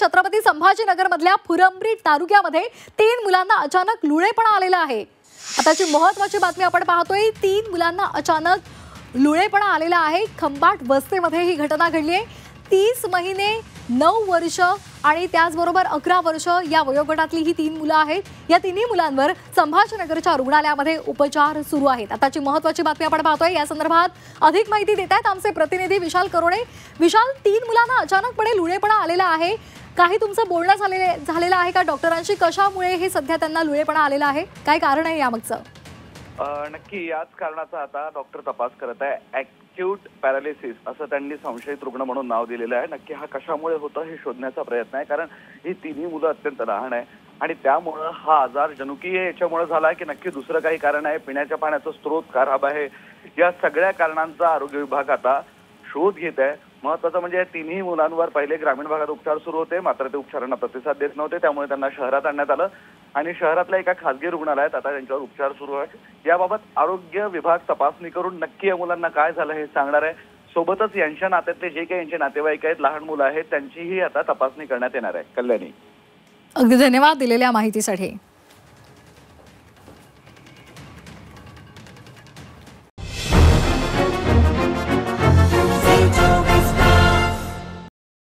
छत्रपती संभाजीनगर मधल्या फुलंब्री तालुक्यामध्ये 3 मुलांना अचानक लुळेपणा आलेला आहे। आताची महत्त्वाची बातमी आपण पाहतोय, 3 मुलांना अचानक लुळेपणा आलेला आहे। खंबाट वस्तीमध्ये ही घटना घडली आहे। 30 महिने 9 वर्ष आणि त्याचबरोबर 11 वर्ष या वयोगटातली ही 3 मुलं आहेत। या तिन्ही मुलांवर संभाजीनगरच्या रुग्णालयामध्ये उपचार सुरू आहेत। आताची महत्त्वाची बातमी आपण पाहतोय, या संदर्भात अधिक माहिती देत आहेत आमचे प्रतिनिधी विशाल करोडे। विशाल, 3 मुलांना अचानकपणे लुळेपणा आलेला आहे, काही तुमचं बोलणं झालेलं आहे का डॉक्टरांशी? कशामुळे हे सध्या त्यांना लुळेपणा आलेला आहे, काय कारण आहे यामागचं? नक्की याच कारणाचा आता डॉक्टर तपास करत आहे। ॲक्यूट पॅरालिसिस असं त्यांनी संशयित रुग्ण म्हणून नाव दिलेलं आहे। नक्की हा कशामुळे होतं हे शोधण्याचा प्रयत्न आहे, कारण ही तिन्ही मुलं अत्यंत लहान आहे आणि त्यामुळे हा आजार जनुकीय याच्यामुळे झाला की नक्की दुसरं काही कारण आहे, पिण्याच्या पाण्याचा स्रोत खराब आहे, या सगळ्या कारणांचा आरोग्य विभाग आता शोध घेत आहे। महत्त्वाचं म्हणजे या तिन्ही मुलांवर पहिले ग्रामीण भागात उपचार सुरू होते, मात्र ते उपचारांना प्रतिसाद देत नव्हते, त्यामुळे त्यांना शहरात आणण्यात आलं आणि शहरातल्या एका खासगी रुग्णालयात आता त्यांच्यावर उपचार सुरू आहे। याबाबत आरोग्य विभाग तपासणी करून नक्की या मुलांना काय झालं हे सांगणार आहे। सोबतच यांच्या नात्यातले जे काही यांचे नातेवाईक आहेत, लहान मुलं आहेत, त्यांचीही आता तपासणी करण्यात येणार आहे। कल्याणी, अगदी धन्यवाद दिलेल्या माहितीसाठी।